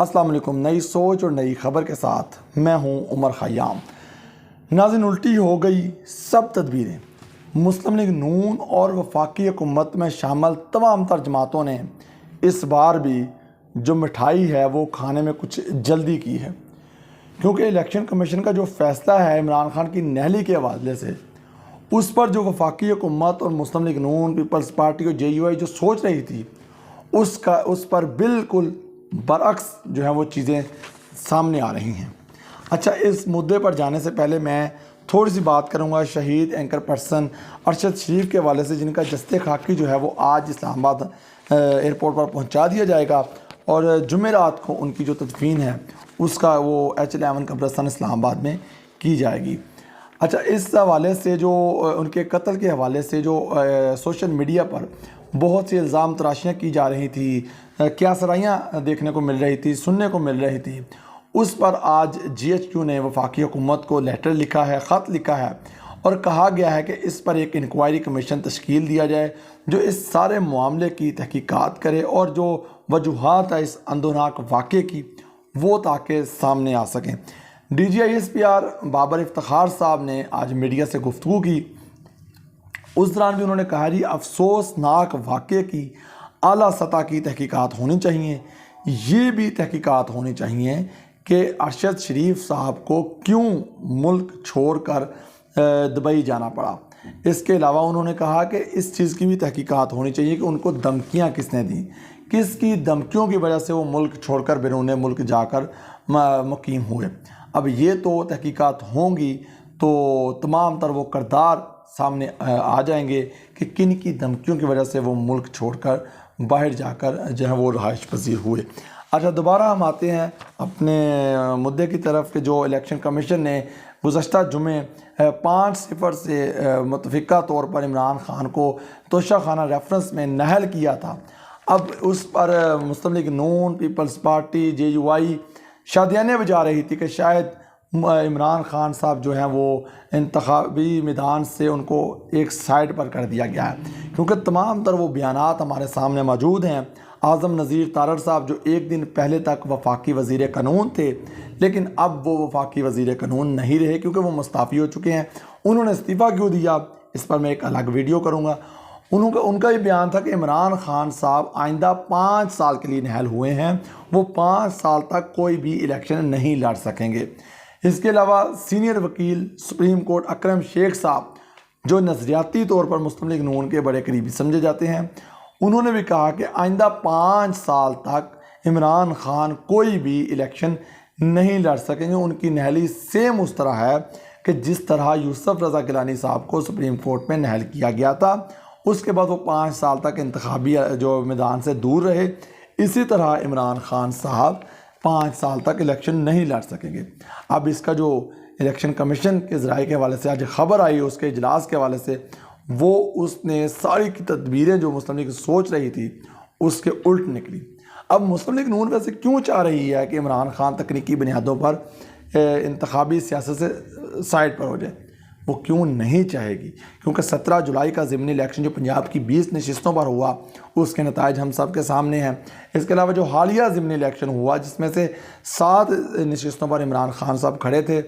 अस्सलाम वालेकुम। नई सोच और नई ख़बर के साथ मैं हूं उमर ख़याम। नाज़रीन, उल्टी हो गई सब तदबीरें। मुस्लिम लीग नून और वफाकी हुकूमत में शामिल तमाम तर जमातों ने इस बार भी जो मिठाई है वो खाने में कुछ जल्दी की है, क्योंकि इलेक्शन कमीशन का जो फ़ैसला है इमरान खान की नहली के हवाले से, उस पर जो वफाकी हुकूमत और मुस्लिम लीग नून, पीपल्स पार्टी और JUI जो सोच रही थी उस पर बिल्कुल बरअक्स जो है वो चीज़ें सामने आ रही हैं। अच्छा, इस मुद्दे पर जाने से पहले मैं थोड़ी सी बात करूंगा शहीद एंकर पर्सन अरशद शरीफ के हवाले से, जिनका जस्ते खाकी जो है वो आज इस्लामाबाद एयरपोर्ट पर पहुंचा दिया जाएगा और जुमेरात को उनकी जो तदफीन है उसका वो H11 कब्रिस्तान इस्लामाबाद में की जाएगी। अच्छा, इस हवाले से जो उनके कत्ल के हवाले से जो सोशल मीडिया पर बहुत सी इल्ज़ाम तराशियाँ की जा रही थी, क्या सराइयाँ देखने को मिल रही थी, सुनने को मिल रही थी, उस पर आज GHQ ने वफाकी हुकूमत को लेटर लिखा है, ख़त लिखा है और कहा गया है कि इस पर एक इंक्वायरी कमीशन तश्कील दिया जाए जो इस सारे मामले की तहकीकात करे और जो वजूहात है इस अंदोनाक वाक़े की वो ताकि सामने आ सकें। DGI-SPR बाबर इफ्तिखार साहब ने आज मीडिया से गुफ्तगू की। उस दौरान भी उन्होंने कहा जी, अफसोसनाक वाक़े की आला सतह की तहकीकात होनी चाहिए। ये भी तहकीकात होनी चाहिए कि अरशद शरीफ साहब को क्यों मुल्क छोड़कर दुबई जाना पड़ा। इसके अलावा उन्होंने कहा कि इस चीज़ की भी तहकीकात होनी चाहिए कि उनको धमकियाँ किसने दी, किसकी धमकियों की वजह से वो मुल्क छोड़कर बैरून मुल्क जाकर मुकीम हुए। अब ये तो तहकीकात होंगी तो तमाम तर वो किरदार सामने आ जाएंगे कि किन की धमकियों की वजह से वो मुल्क छोड़कर बाहर जाकर जो है वो रहाइश पजीर हुए। अच्छा, दोबारा हम आते हैं अपने मुद्दे की तरफ कि जो इलेक्शन कमीशन ने गुज़श्ता जुमे 5-0 से मुतफ़िका तौर पर इमरान खान को तोशाखाना रेफरेंस में नहल किया था। अब उस पर मुस्लिम लीग नून, पीपल्स पार्टी, JUI शादियाने बजा रही थी कि शायद इमरान खान साहब जो हैं वो इंतखाबी मैदान से उनको एक साइड पर कर दिया गया है, क्योंकि तमाम तर वो बयानात हमारे सामने मौजूद हैं। आज़म नज़ीर तारड़ साहब जो एक दिन पहले तक वफाकी वज़ीर कानून थे, लेकिन अब वो वफाकी वज़ीर कानून नहीं रहे क्योंकि वो मुस्ताफ़ी हो चुके हैं। उन्होंने इस्तीफ़ा क्यों दिया, इस पर मैं एक अलग वीडियो करूँगा। उनका ये बयान था कि इमरान खान साहब आइंदा 5 साल के लिए नहल हुए हैं, वो 5 साल तक कोई भी इलेक्शन नहीं लड़ सकेंगे। इसके अलावा सीनियर वकील सुप्रीम कोर्ट अकरम शेख साहब जो नज़रियाती तौर पर मुस्लिम लीग नून के बड़े करीबी समझे जाते हैं, उन्होंने भी कहा कि आइंदा 5 साल तक इमरान खान कोई भी इलेक्शन नहीं लड़ सकेंगे। उनकी नहली सेम उस तरह है कि जिस तरह यूसुफ रज़ा गिलानी साहब को सुप्रीम कोर्ट में नहल किया गया था, उसके बाद वो 5 साल तक इंतखाबी जो मैदान से दूर रहे, इसी तरह इमरान खान साहब 5 साल तक इलेक्शन नहीं लड़ सकेंगे। अब इसका जो इलेक्शन कमीशन के ज़राए के हवाले से आज ख़बर आई, उसके इजलास के हवाले से, वो उसने सारी की तदबीरें जो मुस्लिम लीग सोच रही थी उसके उल्ट निकली। अब मुस्लिम लीग नून वैसे क्यों चाह रही है कि इमरान खान तकनीकी बुनियादों पर इंतखाबी सियासत से साइड पर हो जाए? वो क्यों नहीं चाहेगी? क्योंकि 17 जुलाई का ज़िमनी इलेक्शन जो पंजाब की 20 नशिस्तों पर हुआ उसके नताइज हम सब के सामने हैं। इसके अलावा जो हालिया ज़िमनी इलेक्शन हुआ जिसमें से 7 नशिस्तों पर इमरान खान साहब खड़े थे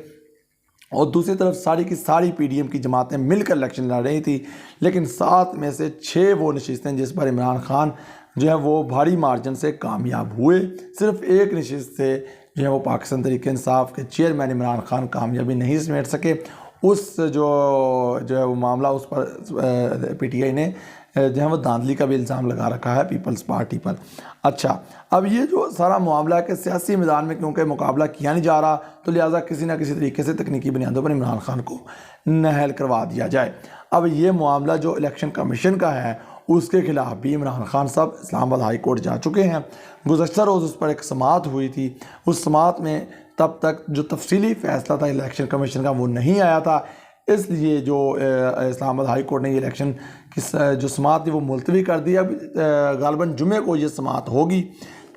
और दूसरी तरफ सारी की सारी PDM की जमातें मिलकर इलेक्शन लड़ रही थी, लेकिन 7 में से 6 वो नशिस्तें जिस पर इमरान खान जो है वो भारी मार्जिन से कामयाब हुए। सिर्फ एक नशिस्त से जो है वो पाकिस्तान तहरीक इंसाफ के चेयरमैन इमरान खान कामयाबी नहीं समेट सके। उस जो है वो मामला, उस पर PTI ने जो है वो धांधली का भी इल्ज़ाम लगा रखा है पीपल्स पार्टी पर। अच्छा, अब ये जो सारा मामला है कि सियासी मैदान में क्योंकि मुकाबला किया नहीं जा रहा, तो लिहाजा किसी ना किसी तरीके से तकनीकी बुनियादों पर इमरान खान को नहल करवा दिया जाए। अब ये मामला जो इलेक्शन कमीशन का है उसके खिलाफ भी इमरान खान साहब इस्लामाबाद हाई कोर्ट जा चुके हैं। गुज़श्ता रोज़ उस पर एक समाअत हुई थी, उस समाअत में तब तक जो तफसीली फ़ैसला था इलेक्शन कमीशन का वो नहीं आया था, इसलिए जो इस्लामाबाद हाई कोर्ट ने ये इलेक्शन की जो समाअत थी वो मुलतवी कर दी। अब गालिबन जुमे को ये समाअत होगी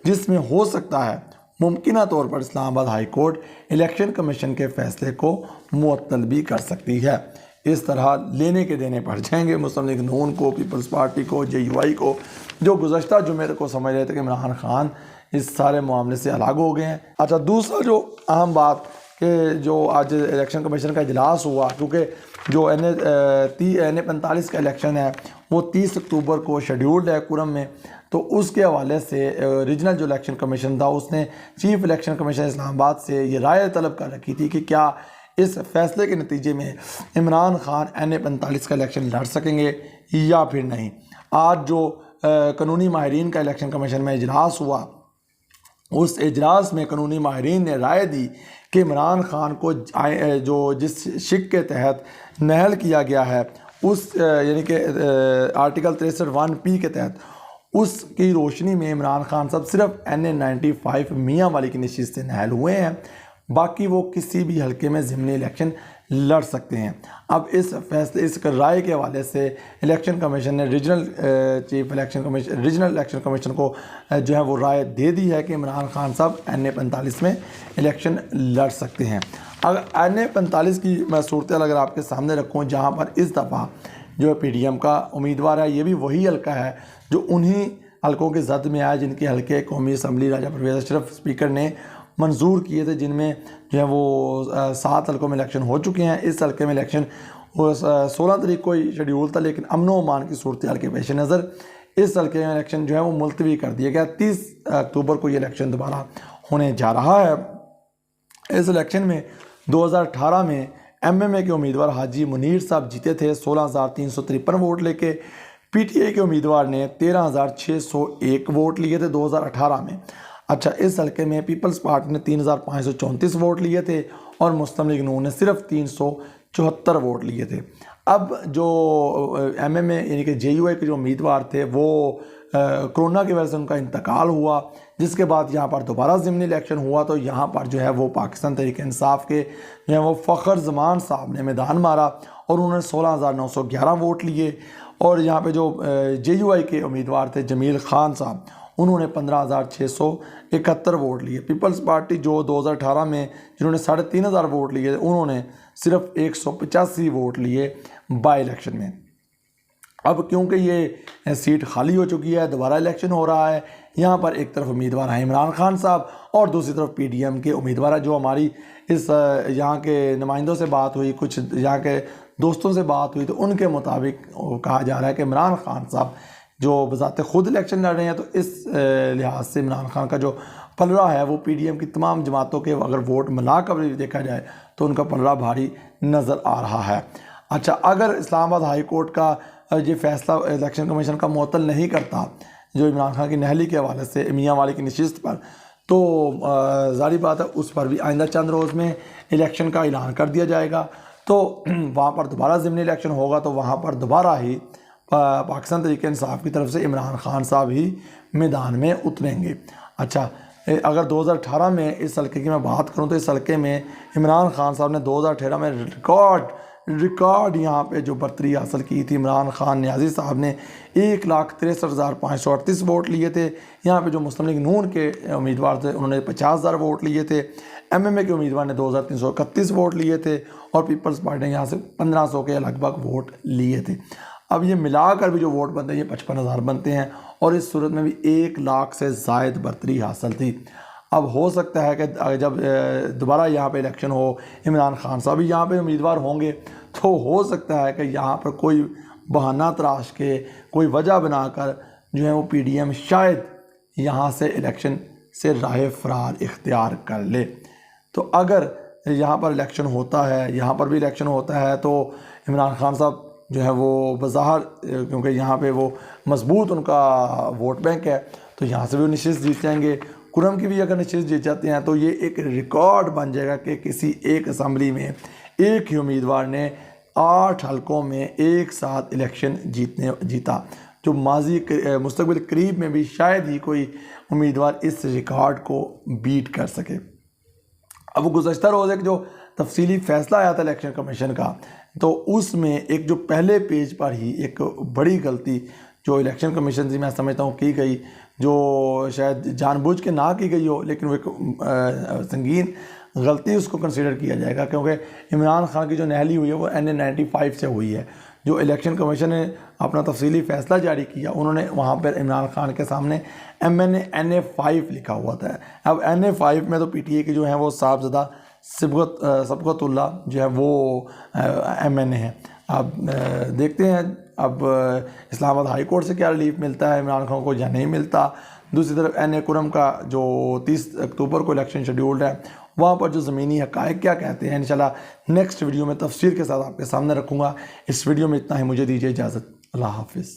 जिसमें हो सकता है मुमकिना तौर पर Islamabad high court election commission के फ़ैसले को मुअत्तल भी कर सकती है। इस तरह लेने के देने पड़ जाएंगे मुस्लिम लीग नून को, पीपल्स पार्टी को, JUI को, जो गुज़श्ता जुमे को समझ रहे थे कि इमरान खान इस सारे मामले से अलग हो गए हैं। अच्छा, दूसरा जो अहम बात कि जो आज इलेक्शन कमीशन का इजलास हुआ, क्योंकि जो NA 45 का इलेक्शन है वो 30 अक्टूबर को शेड्यूल्ड है कुरम में, तो उसके हवाले से रीजनल जो इलेक्शन कमीशन था उसने चीफ इलेक्शन कमीशन इस्लामाबाद से ये राय तलब कर रखी थी कि क्या इस फैसले के नतीजे में इमरान खान NA 45 का इलेक्शन लड़ सकेंगे या फिर नहीं। आज जो कानूनी माहिरीन का इलेक्शन कमीशन में इजलास हुआ, उस इजलास में कानूनी माहिरीन ने राय दी कि इमरान खान को जो जिस शिक के तहत नहल किया गया है उस यानी कि आर्टिकल 63(1)(p) के तहत उसकी रोशनी में इमरान खान साहब सिर्फ NA 95 मियाँ वाली की नशिस्त से नहल हुए हैं, बाकी वो किसी भी हलके में ज़िमनी इलेक्शन लड़ सकते हैं। अब इस फैसले इस राय के हवाले से इलेक्शन कमीशन ने रीजनल इलेक्शन कमीशन को जो है वो राय दे दी है कि इमरान खान साहब NA 45 में इलेक्शन लड़ सकते हैं। अगर NA 45 की मैं सूरत अगर आपके सामने रखूँ, जहाँ पर इस दफ़ा जो PDM का उम्मीदवार है ये भी वही हल्का है जो उन्हीं हलकों के जद में आया जिनके हल्के कौमी असम्बली राजा परवेज़ अशरफ स्पीकर ने मंजूर किए थे, जिनमें जो है वो 7 हलकों में इलेक्शन हो चुके हैं। इस हल्के में इलेक्शन 16 तारीख को ही शेड्यूल था, लेकिन अमन व अमान की सूरत हाल के पेश नज़र इस हल्के में इलेक्शन जो है वो मुलतवी कर दिया गया। 30 अक्टूबर को ये इलेक्शन दोबारा होने जा रहा है। इस इलेक्शन में 2018 में MMA के उम्मीदवार हाजी मुनीर साहब जीते थे 16,353 वोट लेके। PTI के उम्मीदवार ने 13,601 वोट लिए थे 2018 में। अच्छा, इस हल्के में पीपल्स पार्टी ने 3,534 वोट लिए थे और मुस्लिम लीग नून ने सिर्फ 374 वोट लिए थे। अब जो MMA यानी कि JUI के जो उम्मीदवार थे वो कोरोना की वजह से उनका इंतकाल हुआ, जिसके बाद यहाँ पर दोबारा ज़िमनी इलेक्शन हुआ, तो यहाँ पर जो है वो पाकिस्तान तहरीक इंसाफ के जो है वो फ़खर ज़मान साहब ने मैदान मारा और उन्होंने 16,911 वोट लिए। और यहाँ पे जो JUI के उम्मीदवार थे जमील खान साहब, उन्होंने 15,671 वोट लिए। पीपल्स पार्टी जो 2018 में जिन्होंने 3,500 वोट लिए, उन्होंने सिर्फ 185 वोट लिए बाई इलेक्शन में। अब क्योंकि ये सीट खाली हो चुकी है, दोबारा इलेक्शन हो रहा है, यहाँ पर एक तरफ उम्मीदवार हैं इमरान खान साहब और दूसरी तरफ PDM के उम्मीदवार हैं। जो हमारी इस यहाँ के नुमाइंदों से बात हुई, कुछ यहाँ के दोस्तों से बात हुई, तो उनके मुताबिक कहा जा रहा है कि इमरान खान साहब जो बज़ाते खुद इलेक्शन लड़ रहे हैं, तो इस लिहाज से इमरान खान का जो पलड़ा है वो PDM की तमाम जमातों के अगर वोट मिला कर देखा जाए तो उनका पलड़ा भारी नज़र आ रहा है। अच्छा, अगर इस्लामाबाद हाई कोर्ट का ये फैसला इलेक्शन कमीशन का मुअत्तल नहीं करता जो इमरान खान की नहली के हवाले से मियाँ वाली की नशिस्त पर, तो ज़ाहिर बात है उस पर भी आइंदा चंद रोज़ में इलेक्शन का ऐलान कर दिया जाएगा। तो वहाँ पर दोबारा ज़िमनी इलेक्शन होगा, तो वहाँ पर दोबारा ही पाकिस्तान तहरीक इंसाफ की तरफ से इमरान खान साहब ही मैदान में उतरेंगे। अच्छा, अगर 2018 में इस हल्के की मैं बात करूं तो इस हल्के में इमरान खान साहब ने 2018 में रिकॉर्ड यहाँ पे जो बर्तरी हासिल की थी। इमरान खान न्याजी साहब ने 1,63,538 वोट लिए थे। यहाँ पे जो मुस्लिम लीग नून के उम्मीदवार थे उन्होंने 50,000 वोट लिए थे। MMA के उम्मीदवार ने 2,331 वोट लिए थे और पीपल्स पार्टी ने यहाँ से 1,500 के लगभग वोट लिए थे। अब ये मिलाकर भी जो वोट बनते हैं ये 55,000 बनते हैं और इस सूरत में भी 1 लाख से ज़ायद बर्तरी हासिल थी। अब हो सकता है कि जब दोबारा यहाँ पे इलेक्शन हो, इमरान खान साहब भी यहाँ पे उम्मीदवार होंगे, तो हो सकता है कि यहाँ पर कोई बहाना तराश के, कोई वजह बनाकर जो है वो PDM शायद यहाँ से इलेक्शन से राह फरार इख्तियार कर ले। तो अगर यहाँ पर इलेक्शन होता है, यहाँ पर भी इलेक्शन होता है, तो इमरान खान साहब जो है वो बज़ाहिर, क्योंकि यहाँ पे वो मजबूत उनका वोट बैंक है, तो यहाँ से भी वो नशिस्त जीत जाएंगे। कुरम की भी अगर नशिस्त जीत जाते हैं तो ये एक रिकॉर्ड बन जाएगा कि किसी एक असम्बली में एक ही उम्मीदवार ने 8 हलकों में एक साथ इलेक्शन जीता, जो माजी मुस्तकबिल करीब में भी शायद ही कोई उम्मीदवार इस रिकॉर्ड को बीट कर सके। अब गुज़श्ता रोज़ एक जो तफसीली फ़ैसला आया था इलेक्शन कमीशन का, तो उसमें एक जो पहले पेज पर ही एक बड़ी गलती जो इलेक्शन कमीशन से मैं समझता हूँ की गई, जो शायद जानबूझ के ना की गई हो, लेकिन वो एक संगीन गलती उसको कंसीडर किया जाएगा, क्योंकि इमरान खान की जो नहली हुई है वो NA 95 से हुई है, जो इलेक्शन कमीशन ने अपना तफसीली फ़ैसला जारी किया, उन्होंने वहाँ पर इमरान खान के सामने MNA NA5 लिखा हुआ था। अब NA5 में तो PTI के जो हैं वो साहबज़दा सबकतुल्ला जो है वो MNA है। अब देखते हैं अब इस्लामाबाद हाई कोर्ट से क्या रिलीफ मिलता है इमरान खान को या नहीं मिलता। दूसरी तरफ NA कुरम का जो 30 अक्टूबर को इलेक्शन शेड्यूल्ड है, वहाँ पर जो ज़मीनी हक़ाइक़ क्या कहते हैं, इंशाल्लाह नेक्स्ट वीडियो में तफसील के साथ आपके सामने रखूँगा। इस वीडियो में इतना ही, मुझे दीजिए इजाज़त। अल्लाह हाफ़िज़।